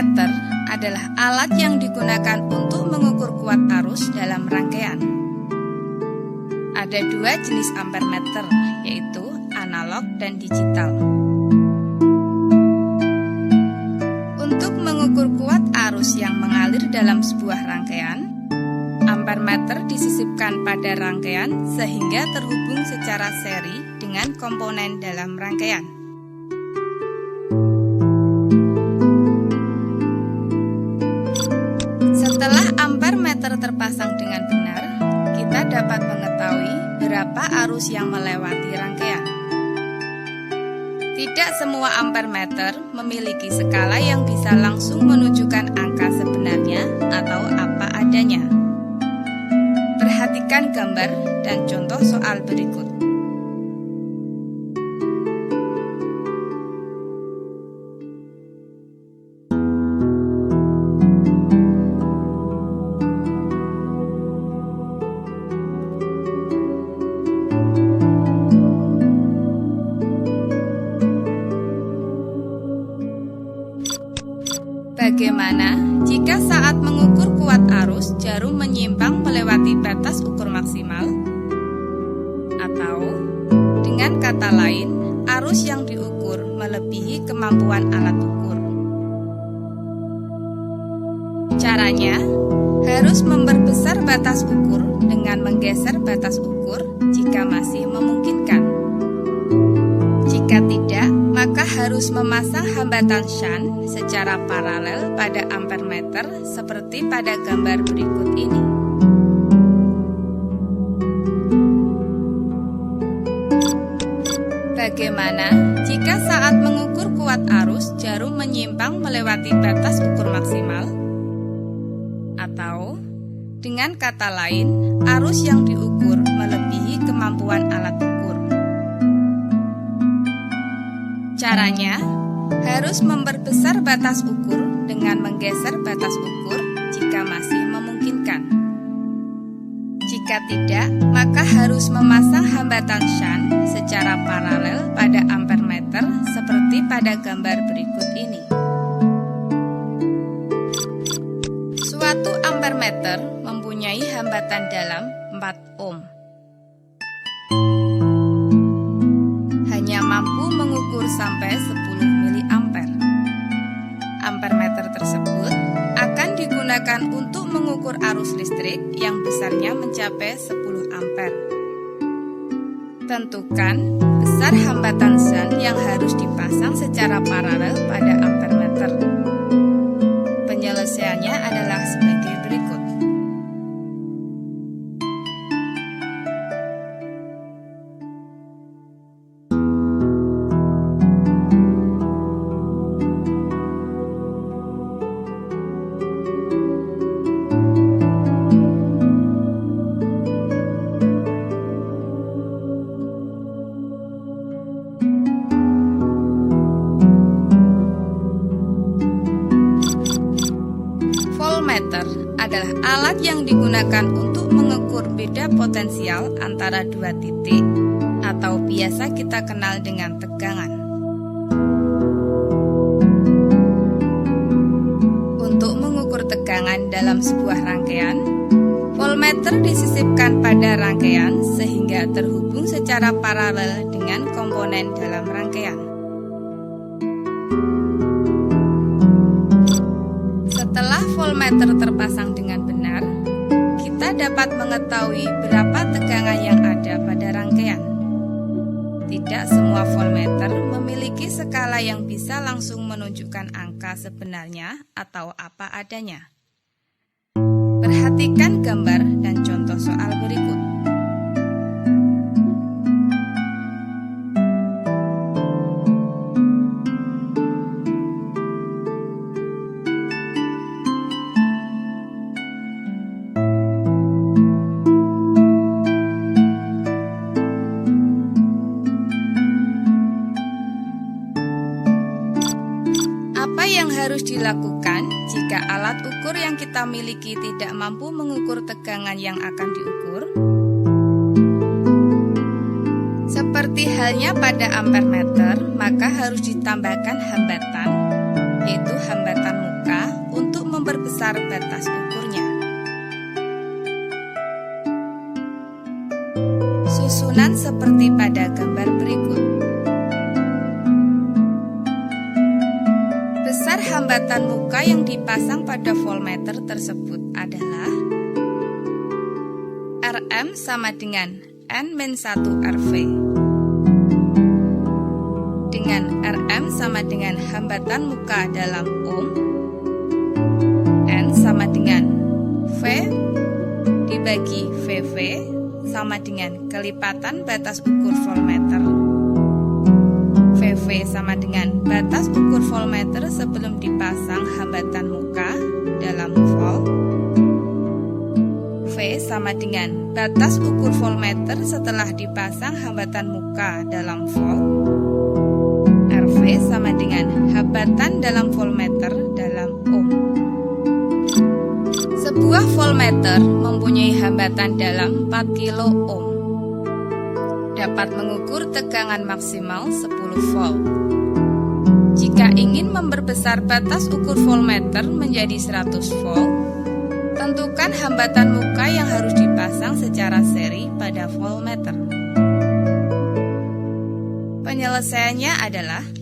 Voltmeter adalah alat yang digunakan untuk mengukur kuat arus dalam rangkaian. Ada dua jenis ampermeter, yaitu analog dan digital. Untuk mengukur kuat arus yang mengalir dalam sebuah rangkaian, ampermeter disisipkan pada rangkaian sehingga terhubung secara seri dengan komponen dalam rangkaian. Setelah ampermeter terpasang dengan benar, kita dapat mengetahui berapa arus yang melewati rangkaian. Tidak semua ampermeter memiliki skala yang bisa langsung menunjukkan angka sebenarnya atau apa adanya. Perhatikan gambar dan contoh soal berikut. Bagaimana jika saat mengukur kuat arus jarum menyimpang melewati batas ukur maksimal? Atau dengan kata lain, arus yang diukur melebihi kemampuan alat ukur. Caranya, harus memperbesar batas ukur dengan menggeser batas ukur jika masih memungkinkan. Jika tidak, maka harus memasang hambatan shunt secara paralel pada ampermeter seperti pada gambar berikut ini. Bagaimana jika saat mengukur kuat arus jarum menyimpang melewati batas ukur maksimal? Atau dengan kata lain, arus yang diukur melebihi kemampuan alat ukur. Caranya, harus memperbesar batas ukur dengan menggeser batas ukur jika masih memungkinkan. Jika tidak, maka harus memasang hambatan shunt secara paralel pada ampermeter seperti pada gambar berikut ini. Suatu ampermeter mempunyai hambatan dalam 4 ohm. Hanya mampu mengukur sampai 10 mA. Ampermeter tersebut akan digunakan untuk mengukur arus listrik yang besarnya mencapai 10 ampere. Tentukan besar hambatan shunt yang harus dipasang secara paralel pada ampermeter. Penyelesaiannya adalah sebagai berikut. Voltmeter adalah alat yang digunakan untuk mengukur beda potensial antara dua titik atau biasa kita kenal dengan tegangan. Untuk mengukur tegangan dalam sebuah rangkaian, voltmeter disisipkan pada rangkaian sehingga terhubung secara paralel dengan komponen dalam rangkaian. Setelah voltmeter terpasang dengan benar, kita dapat mengetahui berapa tegangan yang ada pada rangkaian. Tidak semua voltmeter memiliki skala yang bisa langsung menunjukkan angka sebenarnya atau apa adanya. Perhatikan gambar dan contoh soal berikut. Apa yang harus dilakukan jika alat ukur yang kita miliki tidak mampu mengukur tegangan yang akan diukur? Seperti halnya pada ampermeter, maka harus ditambahkan hambatan, yaitu hambatan muka memperbesar batas ukurnya. Susunan seperti pada gambar berikut. Besar hambatan muka yang dipasang pada voltmeter tersebut adalah Rm sama dengan N-1 RV, dengan Rm sama dengan hambatan muka dalam ohm, N sama dengan V dibagi VV sama dengan kelipatan batas ukur voltmeter, VV sama dengan batas ukur voltmeter sebelum dipasang hambatan muka dalam volt, V sama dengan batas ukur voltmeter setelah dipasang hambatan muka dalam volt, RV sama dengan hambatan dalam voltmeter dalam ohm. Sebuah voltmeter mempunyai hambatan dalam 4 kilo ohm. Dapat mengukur tegangan maksimal 10 volt. Jika ingin memperbesar batas ukur voltmeter menjadi 100 volt, tentukan hambatan muka yang harus dipasang secara seri pada voltmeter. Penyelesaiannya adalah